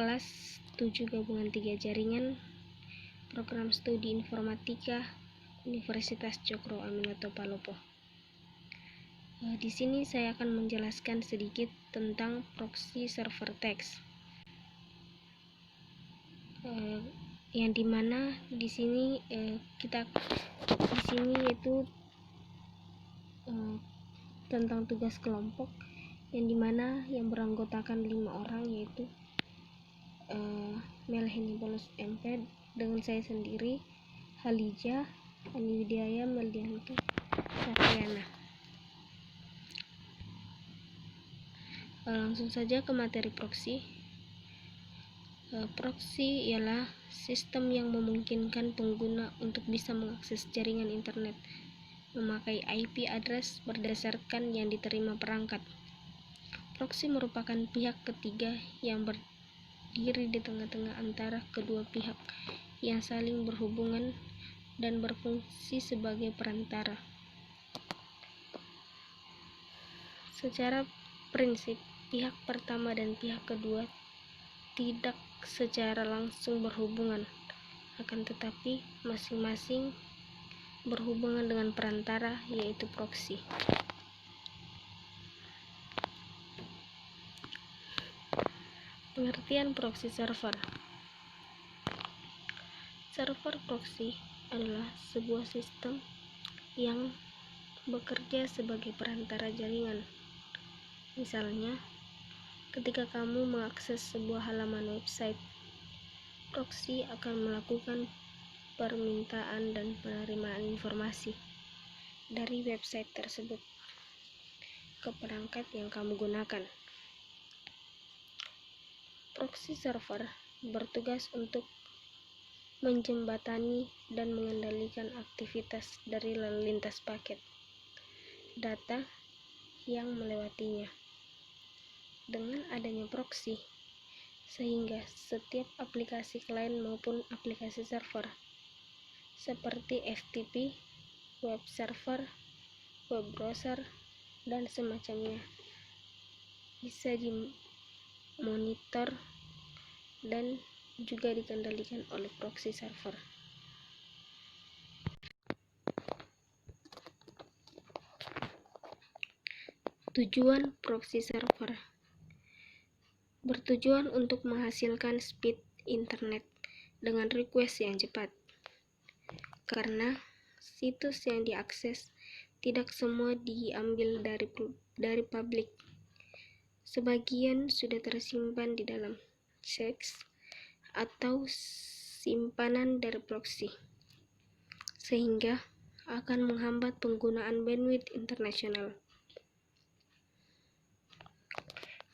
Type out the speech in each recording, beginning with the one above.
kelas 7 gabungan 3 jaringan program studi informatika Universitas Cokro Aminoto Palopo. Di sini saya akan menjelaskan sedikit tentang proxy server text, yang dimana di sini yaitu tentang tugas kelompok, yang dimana yang beranggotakan 5 orang, yaitu Melhenipolus MP dengan saya sendiri, Halija, Ani Widaya, Meldianto, Satriana. Langsung saja ke materi proxy. Proxy ialah sistem yang memungkinkan pengguna untuk bisa mengakses jaringan internet memakai IP address berdasarkan yang diterima perangkat. Proxy merupakan pihak ketiga yang berdiri di tengah-tengah antara kedua pihak yang saling berhubungan dan berfungsi sebagai perantara. Secara prinsip, pihak pertama dan pihak kedua tidak secara langsung berhubungan, akan tetapi masing-masing berhubungan dengan perantara, yaitu proxy. Pengertian proxy server. Server proxy adalah sebuah sistem yang bekerja sebagai perantara jaringan. Misalnya, ketika kamu mengakses sebuah halaman website, proxy akan melakukan permintaan dan penerimaan informasi dari website tersebut ke perangkat yang kamu gunakan. Proxy server bertugas untuk menjembatani dan mengendalikan aktivitas dari lalu lintas paket data yang melewatinya. Dengan adanya proxy, sehingga setiap aplikasi klien maupun aplikasi server seperti FTP, web server, web browser, dan semacamnya bisa dimonitor dan juga dikendalikan oleh proxy server. Tujuan proxy server bertujuan untuk menghasilkan speed internet dengan request yang cepat, karena situs yang diakses tidak semua diambil dari publik. Sebagian sudah tersimpan di dalam cache atau simpanan dari proxy, sehingga akan menghambat penggunaan bandwidth internasional.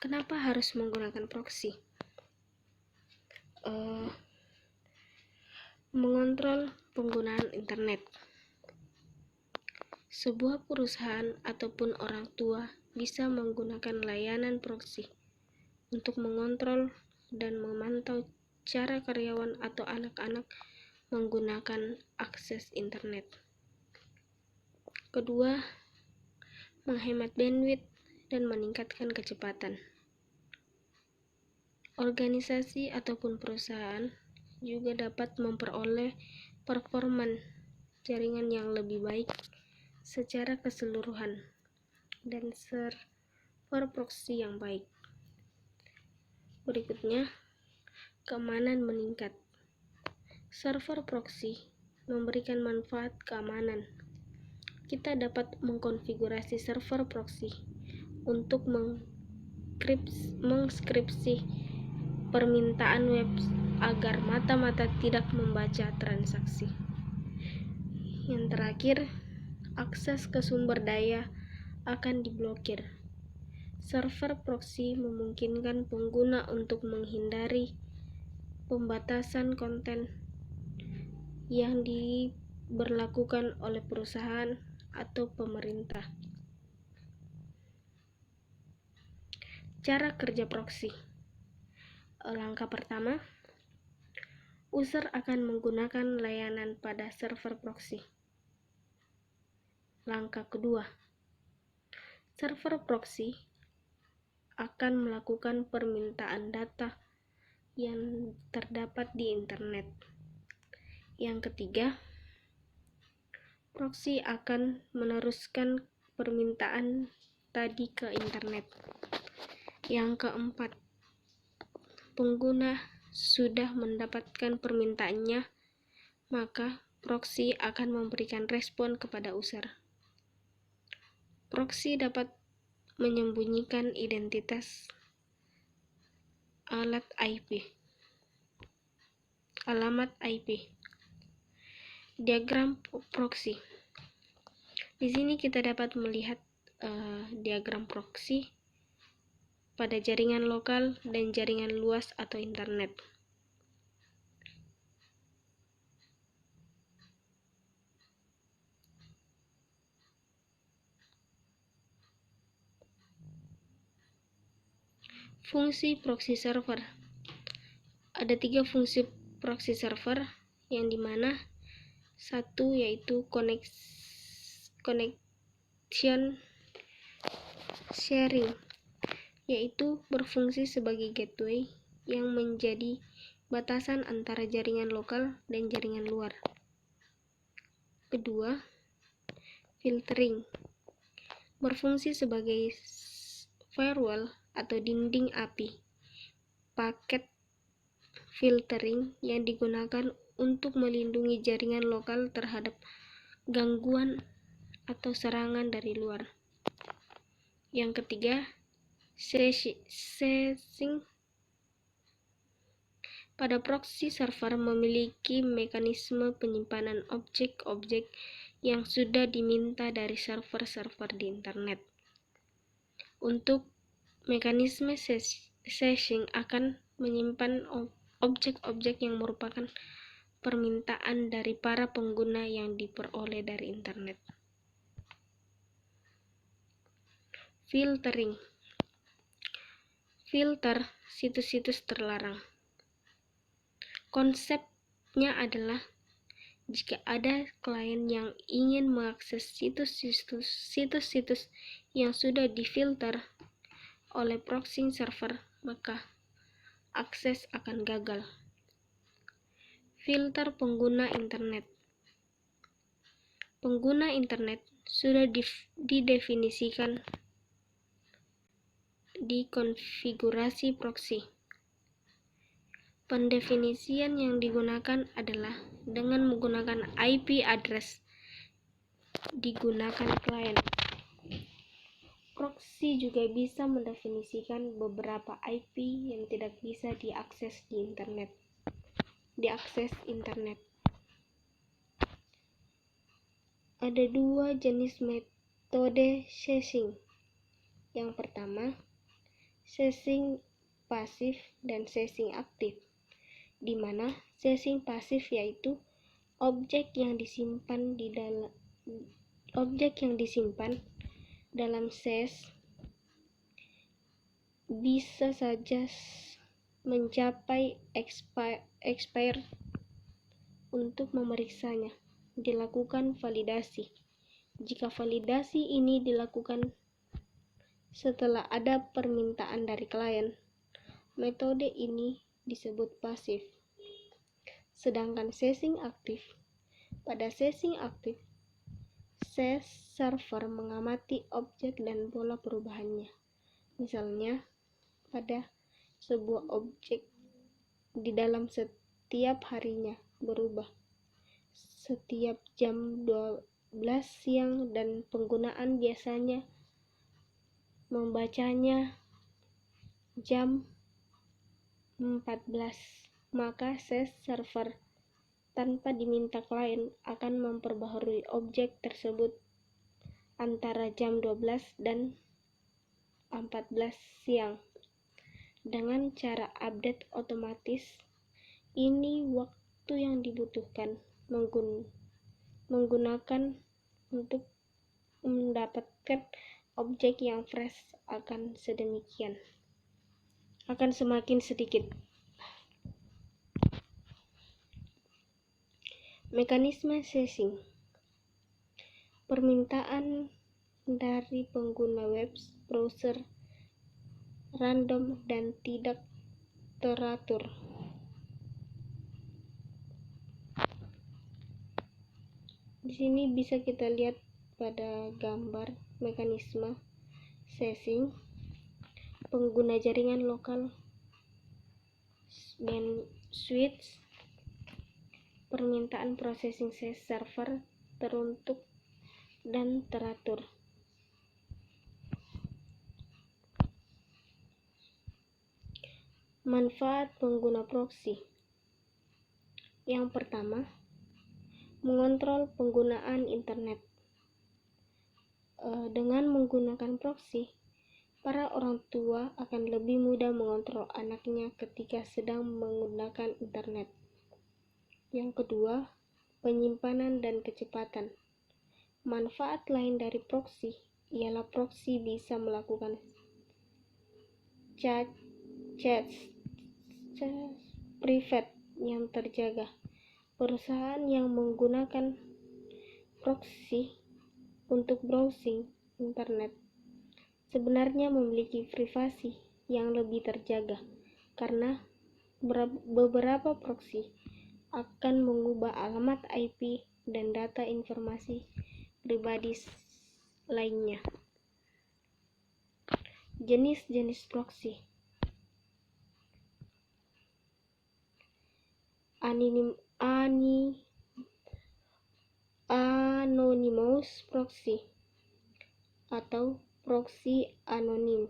Kenapa harus menggunakan proxy? Mengontrol penggunaan internet. Sebuah perusahaan ataupun orang tua bisa menggunakan layanan proxy untuk mengontrol dan memantau cara karyawan atau anak-anak menggunakan akses internet. Kedua, menghemat bandwidth dan meningkatkan kecepatan. Organisasi ataupun perusahaan juga dapat memperoleh performan jaringan yang lebih baik secara keseluruhan dan server proxy yang baik. Berikutnya, keamanan meningkat. Server proxy memberikan manfaat keamanan. Kita dapat mengkonfigurasi server proxy untuk mengskripsi permintaan web agar mata-mata tidak membaca transaksi. Yang terakhir, akses ke sumber daya akan diblokir. Server proxy memungkinkan pengguna untuk menghindari pembatasan konten yang diberlakukan oleh perusahaan atau pemerintah. Cara kerja proxy. Langkah pertama, user akan menggunakan layanan pada server proxy. Langkah kedua, server proxy akan melakukan permintaan data yang terdapat di internet. Yang ketiga, proxy akan meneruskan permintaan tadi ke internet. Yang keempat, pengguna sudah mendapatkan permintaannya, maka proxy akan memberikan respon kepada user. Proxy dapat menyembunyikan identitas alamat IP. Diagram proxy. Di sini kita dapat melihat diagram proxy pada jaringan lokal dan jaringan luas atau internet. Fungsi proxy server. Ada 3 fungsi proxy server, yang dimana satu yaitu connection sharing, yaitu berfungsi sebagai gateway yang menjadi batasan antara jaringan lokal dan jaringan luar. Kedua, filtering, berfungsi sebagai firewall atau dinding API. Paket filtering yang digunakan untuk melindungi jaringan lokal terhadap gangguan atau serangan dari luar. Yang ketiga, session. Pada proxy server memiliki mekanisme penyimpanan objek-objek yang sudah diminta dari server-server di internet. Untuk mekanisme session akan menyimpan objek-objek yang merupakan permintaan dari para pengguna yang diperoleh dari internet. Filtering. Filter situs-situs terlarang. Konsepnya adalah jika ada klien yang ingin mengakses situs-situs yang sudah difilter oleh proxy server, maka akses akan gagal. Filter pengguna internet. Pengguna internet sudah didefinisikan di konfigurasi proxy. Pendefinisian yang digunakan adalah dengan menggunakan IP address digunakan klien. Proxy juga bisa mendefinisikan beberapa IP yang tidak bisa diakses internet. Ada 2 jenis metode session. Yang pertama, session pasif dan session aktif, di mana session pasif yaitu objek yang disimpan dalam ses bisa saja mencapai expire. Untuk memeriksanya, dilakukan validasi. Jika validasi ini dilakukan setelah ada permintaan dari klien, metode ini disebut pasif. Sedangkan session aktif. Pada session aktif, server mengamati objek dan pola perubahannya. Misalnya, pada sebuah objek di dalam setiap harinya berubah setiap jam 12 siang dan penggunaan biasanya membacanya jam 14, maka server tanpa diminta klien akan memperbaharui objek tersebut antara jam 12 dan 14 siang. Dengan cara update otomatis, ini waktu yang dibutuhkan menggunakan untuk mendapatkan objek yang fresh akan semakin sedikit. Mekanisme session. Permintaan dari pengguna web browser random dan tidak teratur. Di sini bisa kita lihat pada gambar mekanisme sesing pengguna jaringan lokal bandwidth, permintaan processing server teruntuk dan teratur. Manfaat pengguna proxy. Yang pertama, mengontrol penggunaan internet. Dengan menggunakan proxy, para orang tua akan lebih mudah mengontrol anaknya ketika sedang menggunakan internet. Yang kedua, penyimpanan dan kecepatan. Manfaat lain dari proxy ialah proxy bisa melakukan chat private yang terjaga. Perusahaan yang menggunakan proxy untuk browsing internet sebenarnya memiliki privasi yang lebih terjaga karena beberapa proxy akan mengubah alamat IP dan data informasi pribadi lainnya. Jenis-jenis proxy. Anonymous proxy atau proxy anonim.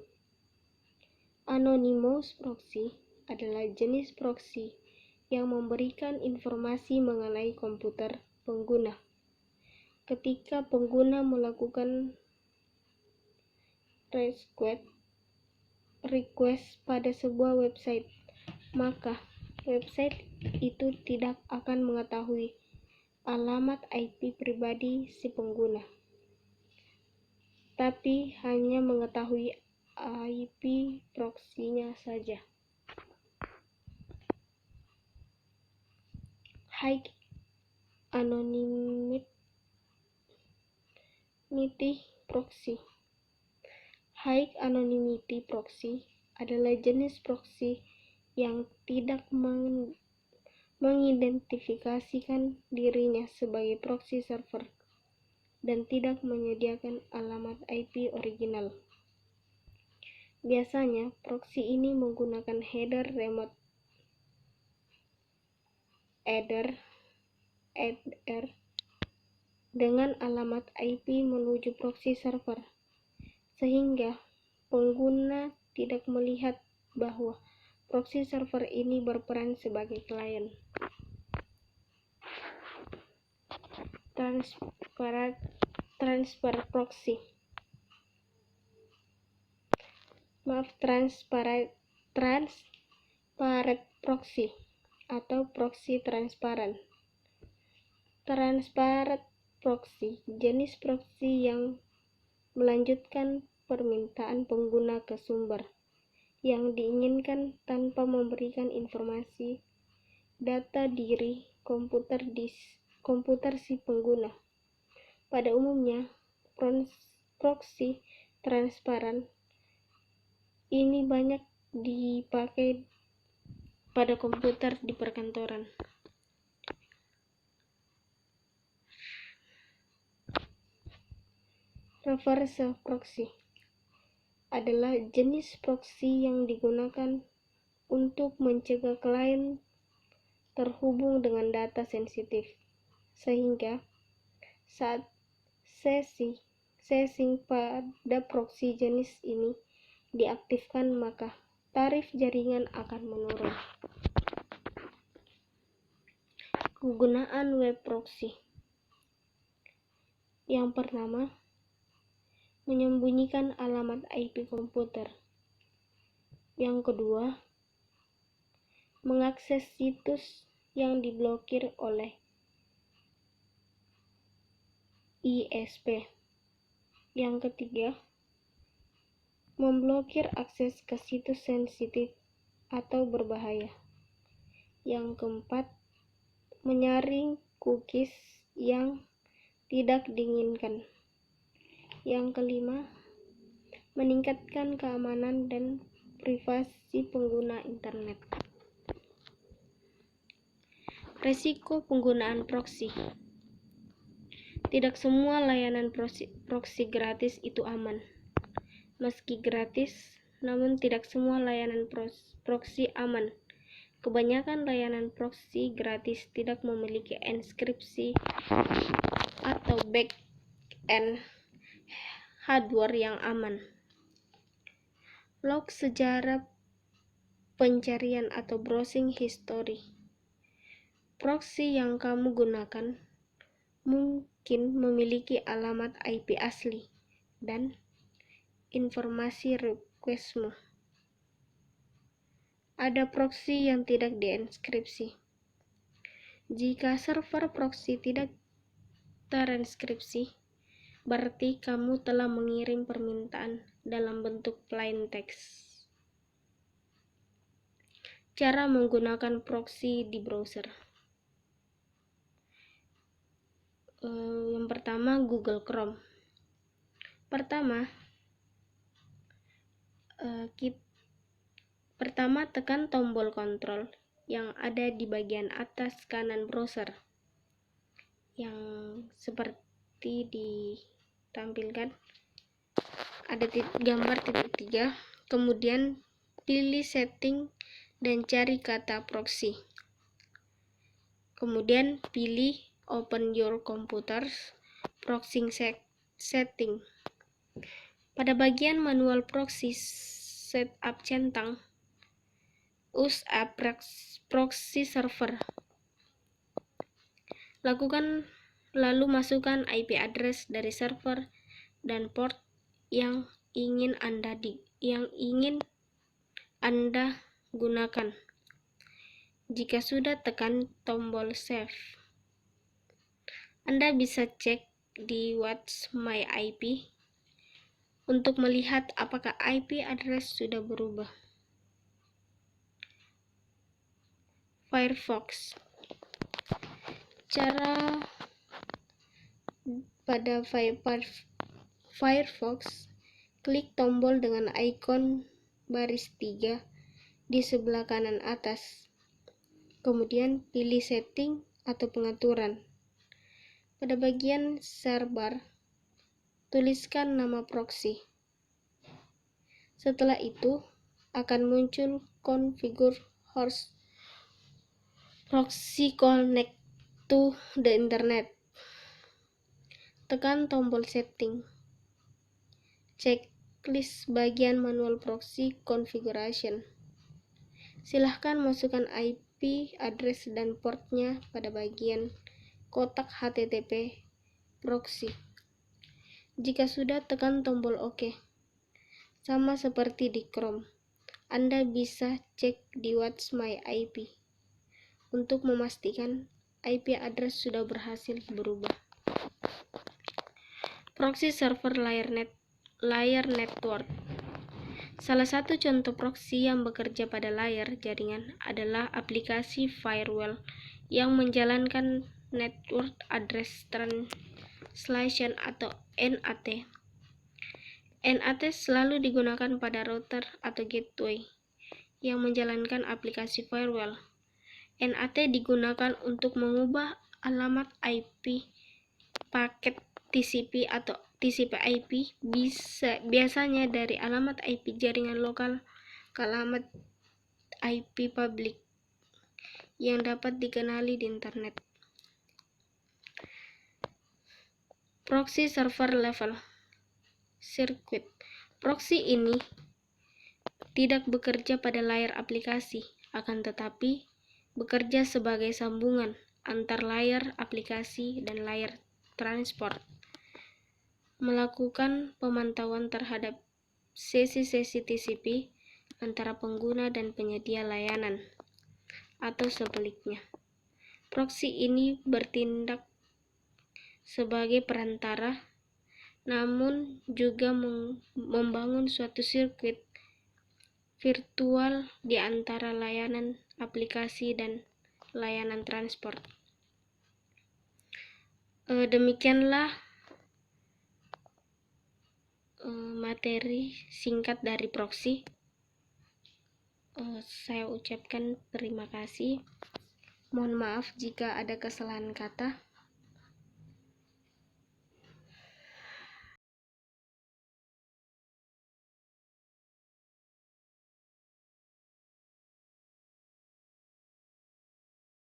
Anonymous proxy adalah jenis proxy yang memberikan informasi mengenai komputer pengguna. Ketika pengguna melakukan request pada sebuah website, maka website itu tidak akan mengetahui alamat IP pribadi si pengguna, tapi hanya mengetahui IP proxy-nya saja. High Anonymity proxy. High Anonymity proxy adalah jenis proxy yang tidak mengidentifikasikan dirinya sebagai proxy server dan tidak menyediakan alamat IP original. Biasanya, proxy ini menggunakan header remote header dengan alamat IP menuju proxy server, sehingga pengguna tidak melihat bahwa proxy server ini berperan sebagai klien. Transparent proxy atau proxy transparan. Transparent proxy, jenis proxy yang melanjutkan permintaan pengguna ke sumber yang diinginkan tanpa memberikan informasi data diri komputer si pengguna. Pada umumnya, proxy transparan ini banyak dipakai pada komputer di perkantoran. Reverse proxy adalah jenis proxy yang digunakan untuk mencegah klien terhubung dengan data sensitif, sehingga saat sesing pada proxy jenis ini diaktifkan, maka tarif jaringan akan menurun. Kegunaan web proxy. Yang pertama, menyembunyikan alamat IP komputer. Yang kedua, mengakses situs yang diblokir oleh ISP. Yang ketiga, memblokir akses ke situs sensitif atau berbahaya. Yang keempat, menyaring cookies yang tidak diinginkan. Yang kelima, meningkatkan keamanan dan privasi pengguna internet. Resiko penggunaan proxy. Tidak semua layanan proxy gratis itu aman. Meski gratis, namun tidak semua layanan proxy aman. Kebanyakan layanan proxy gratis tidak memiliki enkripsi atau back-end hardware yang aman. Log sejarah pencarian atau browsing history. Proxy yang kamu gunakan mungkin memiliki alamat IP asli dan informasi requestmu. Ada proxy yang tidak dienkripsi. Jika server proxy tidak terenskripsi, berarti kamu telah mengirim permintaan dalam bentuk plain text. Cara menggunakan proxy di browser. Yang pertama, Google Chrome. Pertama, tekan tombol kontrol yang ada di bagian atas kanan browser, yang seperti ditampilkan. Ada gambar titik 3, kemudian pilih setting dan cari kata proxy. Kemudian pilih open your computer's proxy setting. Pada bagian manual proxy setup centang, use a proxy server. Lalu masukkan IP address dari server dan port yang ingin Anda gunakan. Jika sudah, tekan tombol save. Anda bisa cek di What's My IP untuk melihat apakah IP address sudah berubah. Firefox. Cara pada Firefox, klik tombol dengan ikon baris 3 di sebelah kanan atas. Kemudian pilih setting atau pengaturan. Pada bagian search bar, tuliskan nama proxy. Setelah itu, akan muncul configure host proxy connect to the internet. Tekan tombol setting. Checklist bagian manual proxy configuration. Silahkan masukkan IP address dan portnya pada bagian kotak HTTP proxy. Jika sudah, tekan tombol OK. Sama seperti di Chrome, Anda bisa cek di What's My IP untuk memastikan IP address sudah berhasil berubah. Proxy server layer network. Salah satu contoh proxy yang bekerja pada layar jaringan adalah aplikasi firewall yang menjalankan Network Address Translation atau NAT. NAT selalu digunakan pada router atau gateway yang menjalankan aplikasi firewall. NAT digunakan untuk mengubah alamat IP paket TCP atau TCP/IP biasanya dari alamat IP jaringan lokal ke alamat IP publik yang dapat dikenali di internet. Proxy server level circuit. Proxy ini tidak bekerja pada layar aplikasi, akan tetapi bekerja sebagai sambungan antar layar aplikasi dan layar transport. Melakukan pemantauan terhadap sesi-sesi TCP antara pengguna dan penyedia layanan, atau sebaliknya. Proxy ini bertindak sebagai perantara, namun juga membangun suatu sirkuit virtual di antara layanan aplikasi dan layanan transport. Demikianlah materi singkat dari proxy. Saya ucapkan terima kasih. Mohon maaf jika ada kesalahan kata.